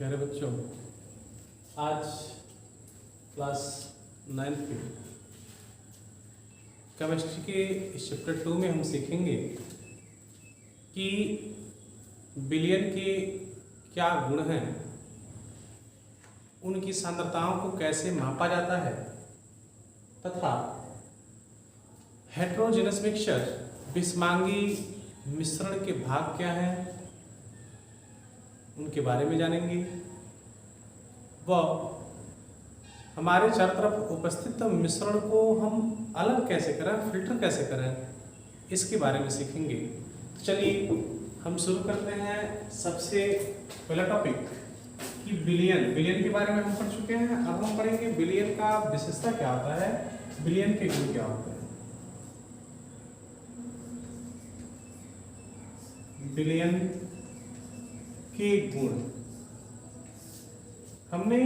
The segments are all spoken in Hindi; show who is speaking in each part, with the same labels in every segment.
Speaker 1: प्यारे बच्चों, आज क्लास 9 की केमिस्ट्री के चैप्टर 2 में हम सीखेंगे कि विलयन के क्या गुण हैं, उनकी सांद्रताओं को कैसे मापा जाता है तथा हेटेरोजेनस मिक्सचर विषमांगी मिश्रण के भाग क्या हैं उनके बारे में जानेंगे व हमारे चारों तरफ उपस्थित मिश्रण को हम अलग कैसे करें, फिल्टर कैसे करें, इसके बारे में सीखेंगे। तो चलिए हम शुरू करते हैं। सबसे पहला टॉपिक कि विलयन के बारे में हम पढ़ चुके हैं। अब हम पढ़ेंगे विलयन का विशेषता क्या होता है, विलयन के गुण क्या होते हैं। विलयन के गुण हमने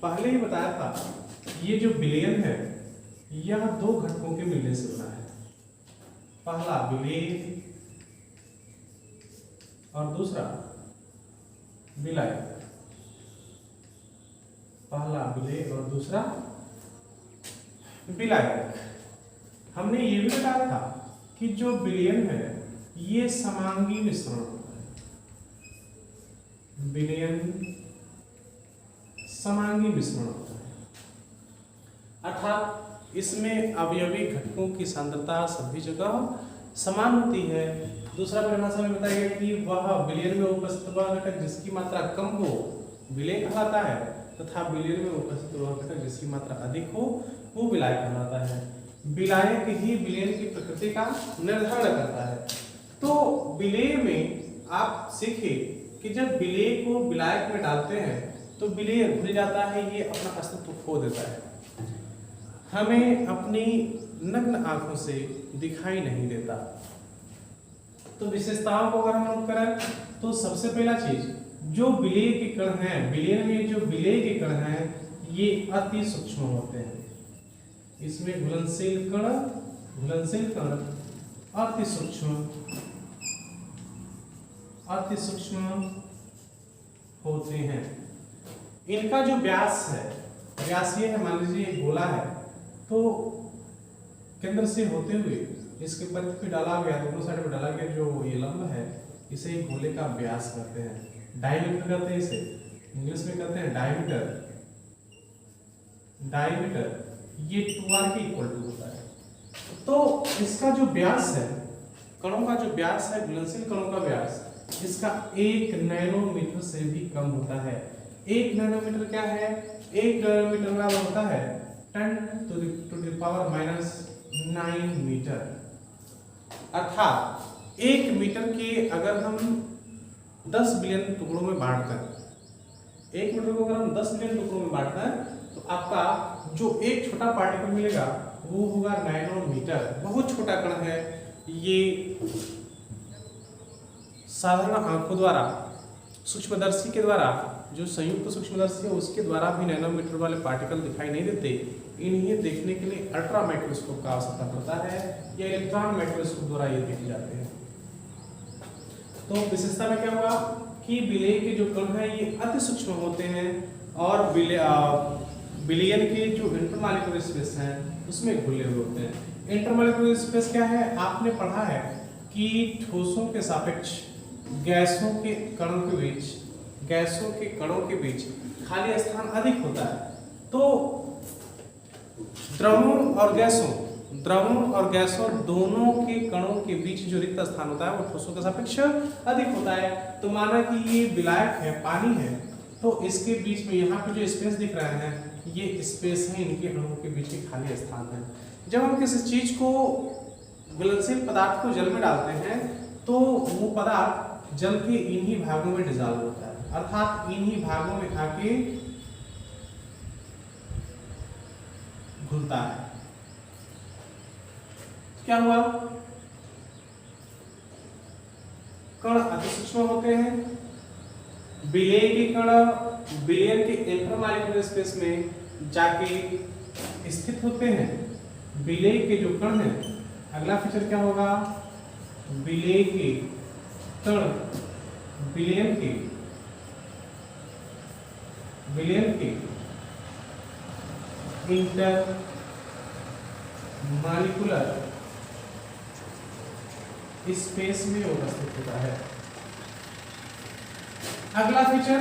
Speaker 1: पहले ही बताया था, ये जो विलयन है यह दो घटकों के मिलने से बना है। पहला विलेय और दूसरा विलायक। पहला विलेय और दूसरा विलायक। हमने ये भी बताया था कि जो विलयन है ये समांगी मिश्रण होता है। विलयन समांगी मिश्रण होता है, अर्थात इसमें अवयवी घटकों की सांद्रता सभी जगह समान होती है। दूसरा परिभाषा में बताया कि वह विलयन में उपस्थित वह घटक जिसकी मात्रा कम हो विलेय कहलाता है तथा विलयन में उपस्थित वह घटक जिसकी मात्रा अधिक हो वो विलायक कहलाता है। विलायक ही विलयन की प्रकृति का निर्धारण करता है। तो विलेय में आप सीखे कि जब विलेय को विलायक में डालते हैं तो विलेय घुल जाता है, ये अपना अस्तित्व खो देता है, हमें अपनी नग्न आंखों से दिखाई नहीं देता। तो विशेषताओं को अगर हम नोट करें तो सबसे पहला चीज जो विलेय के कण हैं, विलयन में जो विलेय के कण हैं ये अति सूक्ष्म होते हैं। इसमें घुलनशील कण अति सूक्ष्म होते हैं। इनका जो व्यास है, व्यास ये है, मान लीजिए एक गोला है तो केंद्र से होते हुए इसके परिधि पे डाला गया, दोनों साइड पे डाला गया जो ये लंब है, इसे एक गोले का व्यास कहते हैं। डायमीटर कहते हैं इसे, इंग्लिश में कहते हैं डायमीटर। ये 2r के इक्वल टू होता है। तो इसका जो व्यास है, कणों का जो व्यास है, घुलनशील कणों का व्यास, इसका 1 नैनोमीटर से भी कम होता है। 1 नैनोमीटर क्या है? 1 नैनोमीटर का होता है 10⁻⁹ मीटर। अर्थात 1 मीटर के अगर हम 10 बिलियन टुकड़ों में बांटते हैं, 1 मीटर को अगर हम 10 बिलियन टुकड़ों में बांटते हैं तो आपका जो एक छोटा पार्टिकल मिलेगा वो होगा नैनोमीटर। बहुत छोटा कण है ये। साधारण आंखों द्वारा, सूक्ष्मदर्शी के द्वारा, जो संयुक्त सूक्ष्मदर्शी है उसके द्वारा भी नैनोमीटर वाले पार्टिकल दिखाई नहीं देते। इन्हें देखने के लिए अल्ट्रा माइक्रोस्कोप का आवश्यकता पड़ता है या इलेक्ट्रॉन माइक्रोस्कोप द्वारा ये देखे जाते हैं। तो विशेषता में क्या हुआ कि विलेय के जो कण हैं ये अति सूक्ष्म होते हैं और विलयन के जो इंटरमॉलिक्यूलर स्पेस हैं उसमें घुले हुए होते हैं। इंटरमॉलिक्यूलर स्पेस क्या है? आपने पढ़ा है कि ठोसों के सापेक्ष गैसों के कणों के बीच खाली स्थान अधिक होता है। तो द्रवों और गैसों दोनों के कणों के बीच जो रिक्त स्थान होता है वो ठोसों के सापेक्ष अधिक होता है। तो माना कि ये विलायक है, पानी है, तो इसके बीच में यहाँ पे जो स्पेस दिख रहा है ये स्पेस है, इनके अणुओं के बीच के खाली स्थान है। जब हम किसी चीज को, घुलनशील पदार्थ को जल में डालते हैं तो वो पदार्थ जल के इन्हीं भागों में डिसॉल्व होता है, अर्थात इन्हीं भागों में आके घुलता है। क्या हुआ? कण अति सूक्ष्म होते हैं। विलेय के कण विलयन के इंटरमॉलिक्यूलर स्पेस में जाके स्थित होते हैं। विलेय के जो कण हैं, अगला फीचर क्या होगा? विलेय के कण विलयन के बिलियन के इंटर मॉलिक्यूलर स्पेस में उपस्थित होता है। अगला फीचर,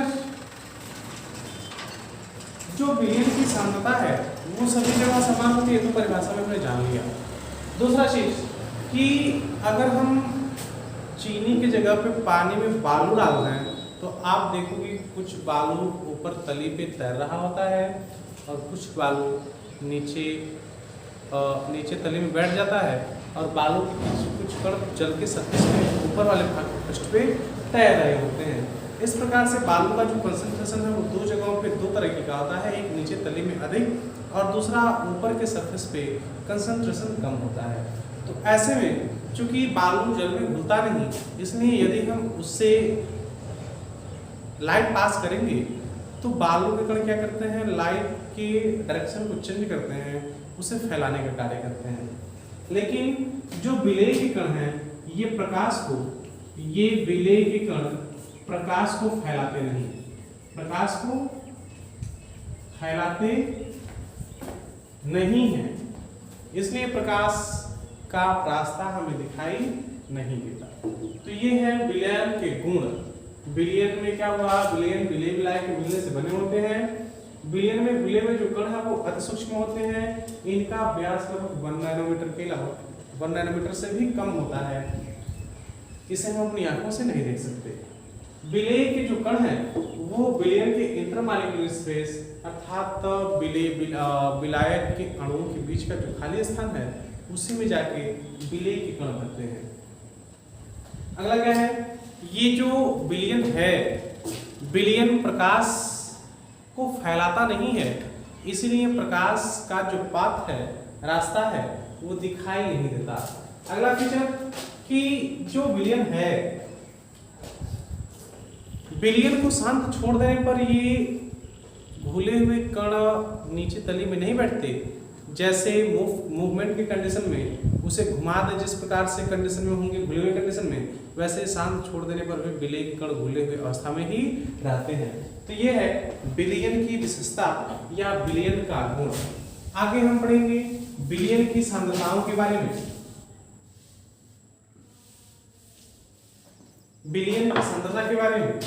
Speaker 1: जो बिलियन की सांद्रता है वो सभी जगह समान होती है, तो परिभाषा में हमने जान लिया। दूसरा चीज कि अगर हम चीनी की जगह पे पानी में बालू डाल रहे हैं तो आप देखोगे कुछ बालू ऊपर तली पे तैर रहा होता है और कुछ बालू नीचे तली में बैठ जाता है और बालू के कुछ कण जल के सरफेस पे ऊपर वाले पृष्ठ पे तैर रहे होते हैं। इस प्रकार से बालू का जो कंसंट्रेशन है वो दो जगहों पे दो तरीके का होता है, एक नीचे तली में अधिक और दूसरा ऊपर के सरफेस पे कंसंट्रेशन कम होता है। तो ऐसे में चूंकि बालू जल में घुलता नहीं, इसलिए यदि हम उससे लाइट पास करेंगे तो बालू के कण क्या करते हैं, लाइट के डायरेक्शन को चेंज करते हैं, उसे फैलाने का कार्य करते हैं। लेकिन जो विलेय के कण हैं ये विलेय के कण प्रकाश को फैलाते नहीं, प्रकाश को फैलाते नहीं है, इसलिए प्रकाश का रास्ता हमें दिखाई नहीं देता। तो ये है विलयन के गुण। विलयन में क्या हुआ, विलयन विलेय विलायक के मिलने से बने होते हैं। विलयन में विलेय में जो कण है वो अति सूक्ष्म होते हैं, इनका व्यास लगभग 1 नैनोमीटर के अलावा 1 नैनोमीटर से भी कम होता है, इसे हम अपनी आंखों से नहीं देख सकते। विलेय के जो कण हैं वो विलयन के इंटरमॉलिक्यूलर स्पेस अर्थात विलायक के अणुओं के बीच का जो खाली स्थान है उसी में जाके विलेय के कण बनते हैं। अगला क्या है, ये जो विलयन है, विलयन प्रकाश को फैलाता नहीं है, इसलिए प्रकाश का जो पाथ है, रास्ता है, वो दिखाई नहीं देता। अगला फीचर कि जो विलयन है, विलयन को शांत छोड़ देने पर ये घुले हुए कण नीचे तली में नहीं बैठते। जैसे मूवमेंट के कंडीशन में उसे घुमा दे, जिस प्रकार से कंडीशन में होंगे घुले हुए कंडीशन में, वैसे शांत छोड़ देने पर भी विलय के कण घुले हुए अवस्था में ही रहते हैं। तो ये है विलयन की विशेषता या विलयन का गुण। आगे हम पढ़ेंगे विलयन की सांद्रताओं के बारे में। विलयन की सांद्रता के बारे में,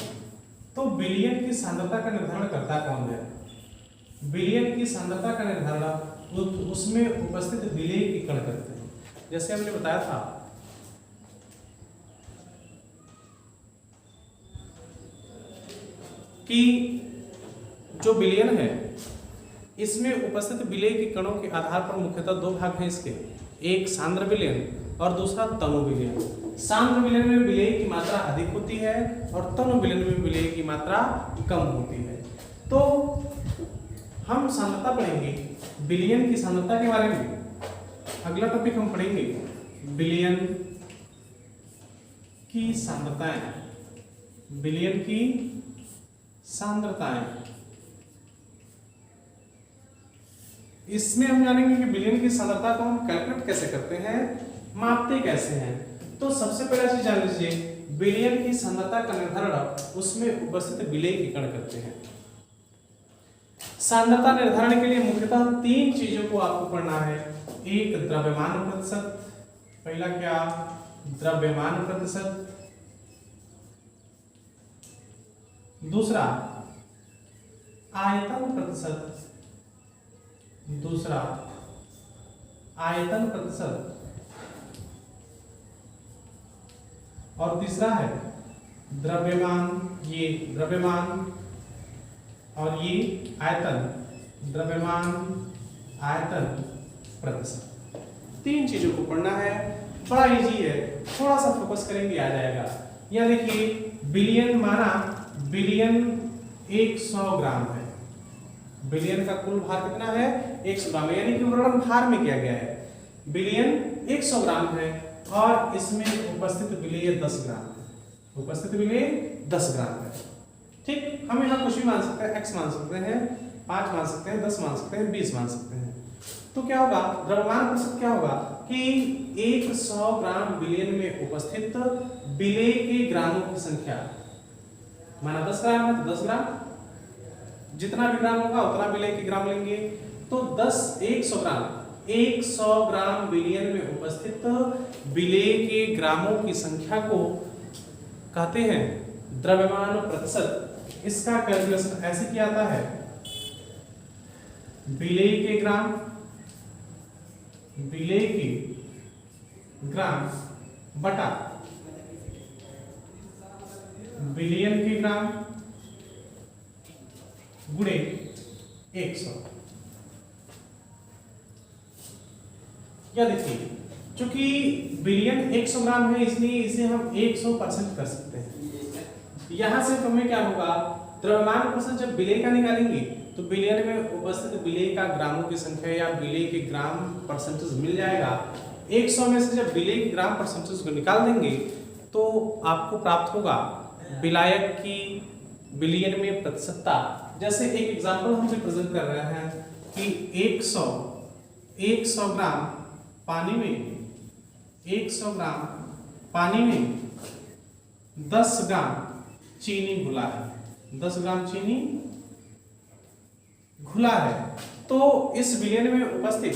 Speaker 1: तो विलयन की सांद्रता का निर्धारण करता कौन है? विलयन की सांद्रता का निर्धारण उसमें उपस्थित विलेय के कण करते हैं। जैसे हमने बताया था कि जो विलयन है इसमें उपस्थित विलेय के कणों के आधार पर मुख्यतः दो भाग हैं इसके, एक सांद्र विलयन और दूसरा तनु विलयन। सांद्र विलयन में विलेय की मात्रा अधिक होती है और तनु विलयन में विलेय की मात्रा कम होती है। तो हम सांद्रता पढ़ेंगे विलयन की सांद्रता के बारे में। अगला टॉपिक हम पढ़ेंगे विलयन की सांद्रताएं। विलयन की सांद्रताएं, इसमें हम जानेंगे कि विलयन की सांद्रता को हम कैलकुलेट कैसे करते हैं, मापते कैसे हैं। तो सबसे पहला चीज जान लीजिए, विलयन की सांद्रता का निर्धारण उसमें उपस्थित विलेय के कण करते हैं। सांद्रता निर्धारण के लिए मुख्यतः 3 चीजों को आपको पढ़ना है। एक द्रव्यमान प्रतिशत, पहला क्या, द्रव्यमान प्रतिशत, दूसरा आयतन प्रतिशत, दूसरा आयतन प्रतिशत, और तीसरा है द्रव्यमान, ये द्रव्यमान और ये आयतन, द्रव्यमान आयतन प्रतिशत। 3 चीजों को पढ़ना है, बड़ा इजी है, थोड़ा सा फोकस करेंगे आ जाएगा। यह देखिए विलयन माना, विलयन 100 ग्राम है। विलयन का कुल भार कितना है? 100 ग्राम, यानी कि वर्णन भार में किया गया है। विलयन 100 ग्राम है और इसमें उपस्थित विलेय 10 ग्राम है। उपस्थित विलेय 10 ग्राम है। ठीक, हम यहाँ कुछ भी मान सकते हैं, x मान सकते हैं, 5 मान सकते हैं, 10 मान सकते हैं, 20 मान सकते हैं। तो क्या होगा, द्रव्यमान प्रतिशत क्या होगा कि 100 ग्राम विलयन में उपस्थित विलेय के ग्रामों की संख्या, माना 10 ग्राम है तो 10 ग्राम, जितना भी ग्राम होगा उतना विलेय के ग्राम लेंगे। तो 100 ग्राम, 100 ग्राम विलयन में उपस्थित विलेय के ग्रामों की संख्या को कहते हैं द्रव्यमान प्रतिशत। इसका कैलकुलेशन ऐसे किया जाता है, विलेय के ग्राम, विलेय के ग्राम बटा विलयन के ग्राम गुणे 100। क्या देखिए, चूंकि विलयन 100 ग्राम है इसलिए इसे हम 100% कर सकते हैं। यहां से हमें क्या होगा, द्रव्यमान प्रतिशत जब विलेय का निकालेंगे तो विलयन में उपस्थित विलेय का ग्रामों की संख्या या विलेय के ग्राम परसेंटेज मिल जाएगा। 100 में से जब विलेय के ग्राम परसेंटेज को निकाल देंगे तो आपको प्राप्त होगा विलायक की विलयन में प्रतिशतता। जैसे एक एग्जांपल हम प्रेजेंट कर रहे हैं कि 100 ग्राम पानी में, 100 ग्राम पानी में 10 ग्राम चीनी घुला है, 10 ग्राम चीनी घुला है। तो इस विलयन में उपस्थित,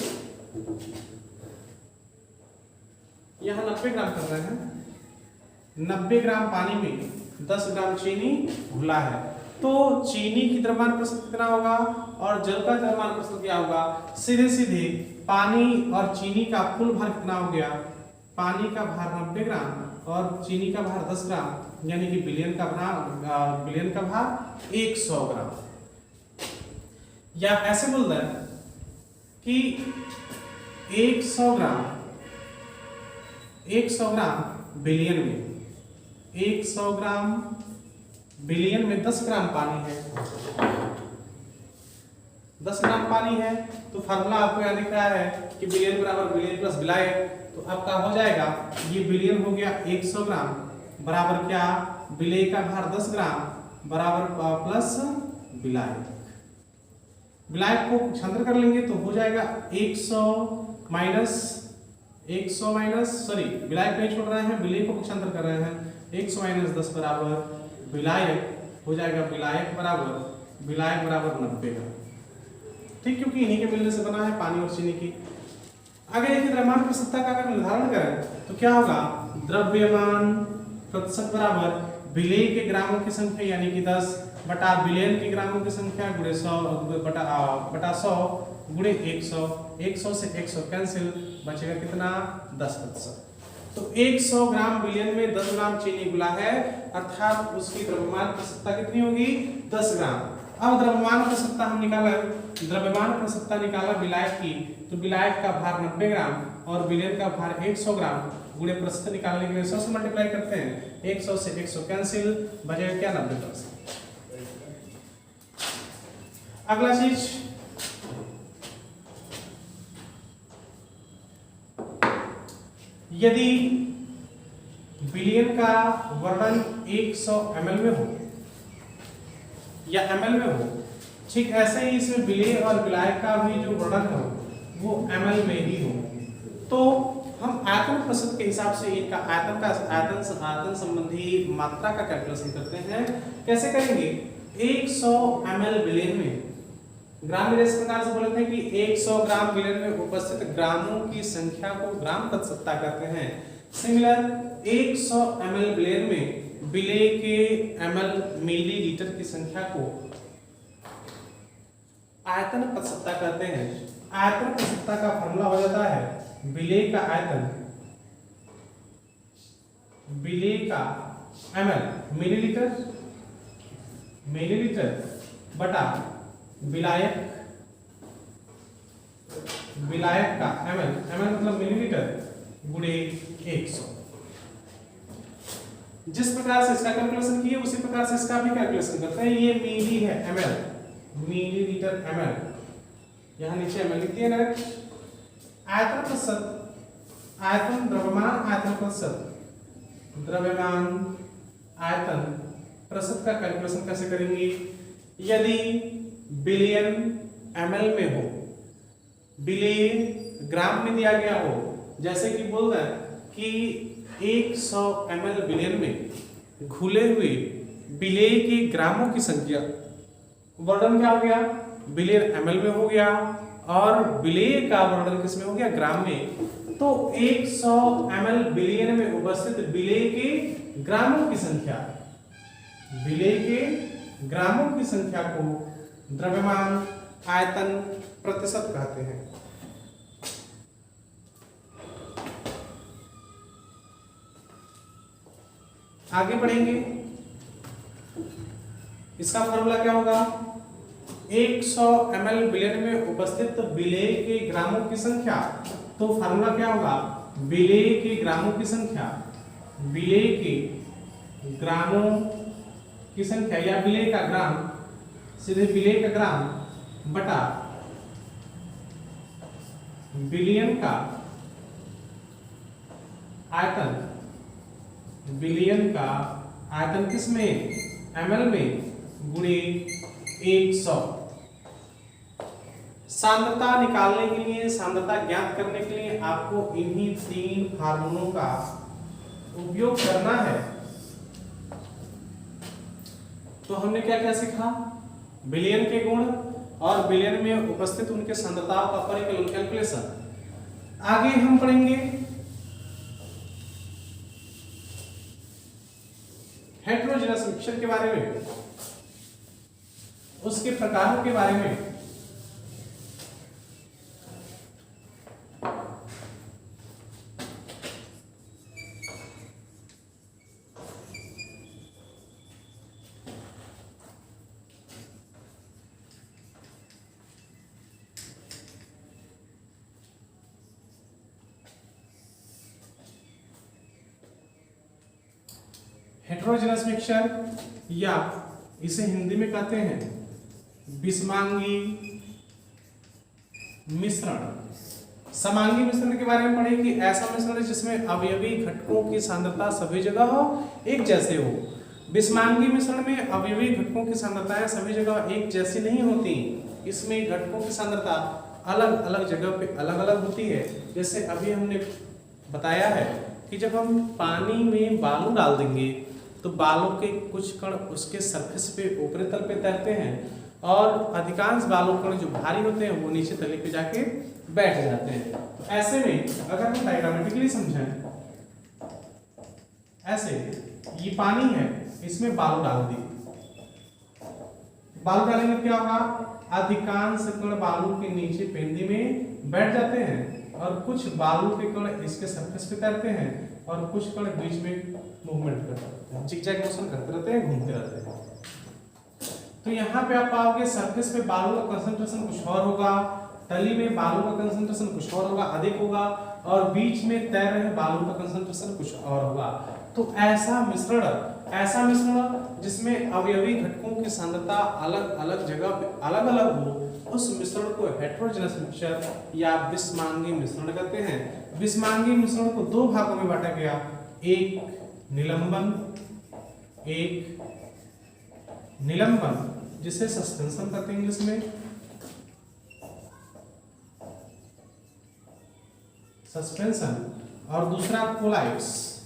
Speaker 1: यहां 90 ग्राम कर रहे हैं, 90 ग्राम पानी में 10 ग्राम चीनी घुला है। तो चीनी की द्रव्यमान प्रतिशत कितना होगा और जल का द्रव्यमान प्रतिशत क्या होगा, सीधे सीधे पानी और चीनी का कुल भार कितना हो गया, पानी का भार 90 ग्राम और चीनी का भार 10 ग्राम, यानी कि विलयन का भार 100 ग्राम। या ऐसे बोल रहे हैं कि 100 ग्राम विलयन में, 100 ग्राम विलयन में 10 ग्राम पानी है, 10 ग्राम पानी है। तो फार्मूला आपको याद दिख रहा है कि विलयन बराबर विलयन प्लस विलायक। तो आपका हो जाएगा, ये विलयन हो गया 100 ग्राम बराबर क्या, विलेय का भार 10 ग्राम बराबर प्लस विलायक। विलायक को छांतर कर लेंगे तो हो जाएगा 100 माइनस, सॉरी विलायक नहीं छोड़ रहे हैं, विलेय को छांतर कर रहे हैं, 100 माइनस 10 बराबर विलायक हो जाएगा, विलायक बराबर 90 का। ठीक, क्योंकि इन्हीं के मिलने से बना है पानी और चीनी की। आगे देखिए, द्रव्यमान प्रतिशतता का अगर निर्धारण करें तो क्या होगा, द्रव्यमान प्रतिशत बराबर विलेय के ग्रामों की संख्या यानी कि 10 बटा विलयन के ग्रामों की संख्या गुणे 100 बटा 100 गुणे 100। 100 से 100 कैंसिल, बचेगा कितना, 10%। तो 100 ग्राम विलयन में 10 ग्राम चीनी घुला है, अर्थात उसकी द्रव्यमान प्रतिशतता कितनी होगी, 10 ग्राम। अब द्रव्यमान प्रतिशतता हम निकाला, द्रव्यमान प्रतिशतता निकाला विलायक की, तो विलायक का भार 90 ग्राम और विलयन का भार 100 ग्राम गुणे प्रतिशत निकालने के लिए 100 से मल्टीप्लाई करते हैं, 100 से 100 कैंसिल, बचेगा क्या, 90%। अगला चीज, यदि विलयन का वर्णन 100 ml में हो या ml में हो, ठीक ऐसे ही इसमें विलेय और विलायक का भी जो वर्णन हो वो ml में ही हो, तो हम आयतन प्रतिशत के हिसाब से इनका आयतन संबंधी मात्रा का कैलकुलेशन करते हैं। कैसे करेंगे, 100 ml विलयन में ग्राम विलयन इस प्रकार से बोले थे कि 100 ग्राम विलयन में उपस्थित ग्रामों की संख्या को ग्राम प्रतिशतता कहते हैं। सिमिलर 100 ml विलयन में विलेय के ml मिलीलीटर की संख्या को आयतन प्रतिशतता कहते हैं। आयतन प्रतिशतता का फॉर्मूला हो जाता है विलेय का आयतन, विलेय का ml मिलीलीटर बटा विलायक का ml मतलब मिलीलीटर गुणे 100। जिस प्रकार से इसका कैलकुलेशन किए उसी प्रकार से इसका भी कैलकुलेशन करते हैं। ये मिली है ml, मिलीलीटर ml, यहाँ नीचे ml लिख दिया डायरेक्ट। आयतन प्रतिशत, आयतन द्रव्यमान आयतन प्रतिशत, द्रव्यमान आयतन प्रतिशत का कैलकुलेशन कैसे करेंगे, यदि बिलियन ml में हो, विलेय ग्राम में दिया गया हो, जैसे कि बोल रहे हैं कि 100 ml विलयन में घुले हुए विलेय के ग्रामों की संख्या वर्णन क्या हो गया, बिलियन ml में हो गया, और विलेय का वर्णन किस में हो गया, ग्राम में। तो 100 ml बिलियन में उपस्थित विलेय के ग्रामों की संख्या, विलेय के ग्रामों की संख्या को द्रव्यमान आयतन प्रतिशत कहते हैं। आगे बढ़ेंगे, इसका फॉर्मूला क्या होगा, 100 ml बिलियन में उपस्थित विलेय के ग्रामों की संख्या। तो फॉर्मूला क्या होगा, विलेय के ग्रामों की संख्या, विलेय के ग्रामों की संख्या या विलेय का ग्राम, सीधे विलेय का ग्राम बटा बिलियन का आयतन, बिलियन का आयतन किसमें, ml में, गुणे 100। सांद्रता निकालने के लिए, सांद्रता ज्ञात करने के लिए आपको इन्हीं 3 फार्मूलों का उपयोग करना है। तो हमने क्या क्या सीखा, बिलियन के गुण और बिलियन में उपस्थित उनके सांद्रताओं का परिकलन कैलकुलेशन। आगे हम पढ़ेंगे हेटेरोजेनस मिक्सचर के बारे में, उसके प्रकारों के बारे में। हेटेरोजेनस मिक्सचर या इसे हिंदी में कहते हैं विषमांगी मिश्रण। समांगी मिश्रण के बारे में पढ़े कि ऐसा मिश्रण जिसमें अवयवी घटकों की सांद्रता सभी जगह एक जैसे हो। विषमांगी मिश्रण में अवयवी घटकों की सांद्रताएं सभी जगह एक जैसी नहीं होती, इसमें घटकों की सांद्रता अलग अलग जगह पे अलग अलग होती है। जैसे अभी हमने बताया है कि जब हम पानी में बालू डाल देंगे तो बालू के कुछ कण उसके सरफेस पे ऊपरी तल पे तैरते हैं, और अधिकांश बालू कण जो भारी होते हैं वो नीचे तले पे जाके बैठ जाते हैं। तो ऐसे में अगर हम डायग्रामेटिकली समझें, ऐसे ये पानी है, इसमें बालू डाल दी, बालू डालेंगे क्या होगा, अधिकांश कण बालू के नीचे पेंदी में बैठ जाते हैं, और कुछ बालू के कण इसके सरफेस पे तैरते हैं, और कुछ कण बीच में मूवमेंट करते हैं, जिगजैग मोशन करते रहते हैं, घूमते रहते हैं। तो यहाँ पे आप पाओगे सरफेस पे बालू का कंसंट्रेशन कुछ और होगा, तली में बालू का कंसंट्रेशन कुछ और होगा, अधिक होगा, और बीच में तैर रहे बालू का कंसंट्रेशन कुछ और होगा। तो ऐसा मिश्रण जिसमें अवयवी घटकों की सांद्रता अलग अलग जगह पे अलग अलग हो, उस मिश्रण को हेटेरोजेनस मिक्सचर या विषमांगी मिश्रण कहते हैं। विषमांगी मिश्रण को 2 भागों में बांटा गया, एक निलंबन जिसे सस्पेंशन कहते हैं इंग्लिश में, सस्पेंशन, और दूसरा कोलाइड्स।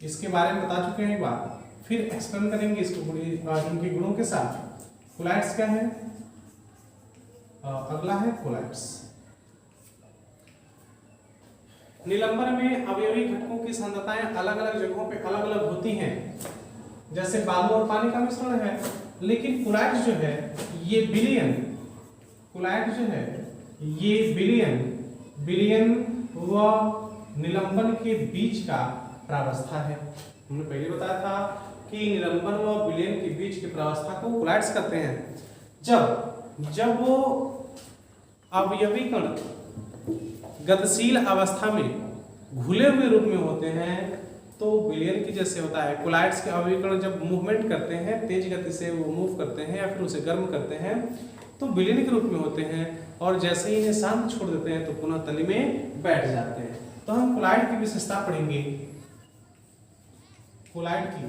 Speaker 1: इसके बारे में बता चुके हैं एक बार, फिर एक्सप्लेन करेंगे इसको इनके गुणों के साथ। कोलाइड्स क्या है, अगला है कोलाइड्स। निलंबन में अवयवी घटकों की सांद्रताएं अलग अलग जगहों पे अलग अलग होती हैं, जैसे बालू और पानी का मिश्रण है। लेकिन कोलाइड्स जो है ये बिलियन, कोलाइड्स जो है ये बिलियन व निलंबन के बीच का प्रावस्था है। हमने पहले बताया था कि निलंबन व विलयन के बीच की प्रावस्था को कोलाइड्स कहते हैं। जब वो अवयवी कण गतिशील अवस्था में घुले हुए रूप में होते हैं तो विलयन की जैसे होता है। कोलाइड्स के अवयवी कण जब मूवमेंट करते हैं, तेज गति से वो मूव करते हैं या फिर उसे गर्म करते हैं तो विलयन के रूप में होते हैं, और जैसे ही इन्हें शांत छोड़ देते हैं तो पुनः तली में बैठ जाते हैं। तो हम कोलाइड की विशेषता पढ़ेंगे। कोलाइड की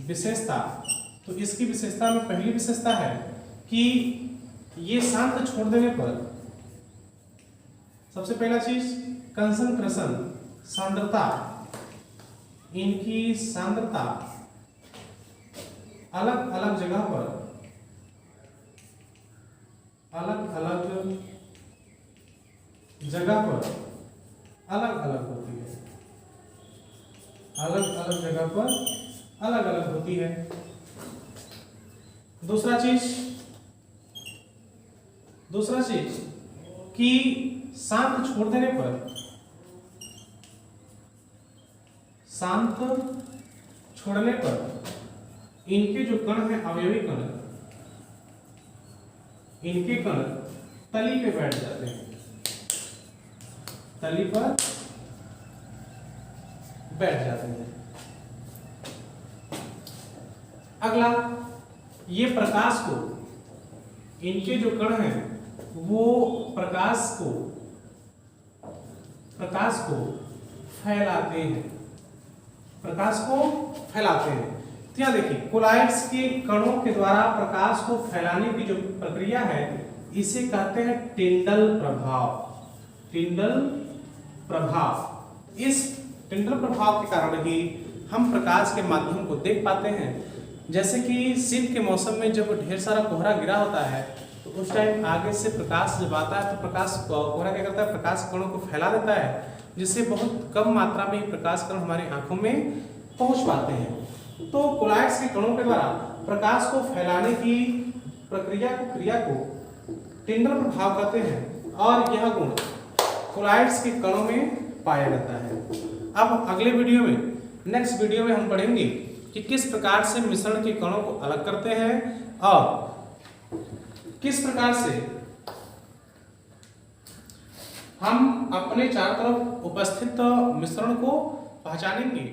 Speaker 1: विशेषता, तो इसकी विशेषता में पहली विशेषता है कि ये शांत छोड़ देने पर सबसे पहला चीज कंसंट्रेशन, सांद्रता, इनकी सांद्रता अलग अलग जगह पर अलग अलग जगह पर अलग अलग होती है, अलग अलग जगह पर अलग अलग होती है। दूसरा चीज कि शांत छोड़ देने पर, शांत छोड़ने पर इनके जो कण हैं अवयवी कण, इनके कण तली पे बैठ जाते हैं, तली पर बैठ जाते हैं। अगला, ये प्रकाश को, इनके जो कण हैं वो प्रकाश को फैलाते हैं, प्रकाश को फैलाते हैं। तो यहाँ देखिए, कोलाइड्स के कणों के द्वारा प्रकाश को फैलाने की जो प्रक्रिया है इसे कहते हैं टिंडल प्रभाव। टिंडल प्रभाव, इस टिंडल प्रभाव के कारण ही हम प्रकाश के माध्यम को देख पाते हैं। जैसे कि शीत के मौसम में जब ढेर सारा कोहरा गिरा होता है तो उस टाइम आगे से प्रकाश जब आता है तो प्रकाश कोहरा क्या करता है, प्रकाश कणों को फैला देता है, जिससे बहुत कम मात्रा में प्रकाश कण हमारी आंखों में पहुंच पाते हैं। तो कोलाइड्स के कणों के द्वारा प्रकाश को फैलाने की क्रिया को टिंडल प्रभाव कहते हैं और यह गुण कोलाइड्स के कणों में पाया जाता है। अब अगले वीडियो में, नेक्स्ट वीडियो में हम पढ़ेंगे कि किस प्रकार से मिश्रण के कणों को अलग करते हैं और किस प्रकार से हम अपने चारों तरफ उपस्थित मिश्रण को पहचानेंगे।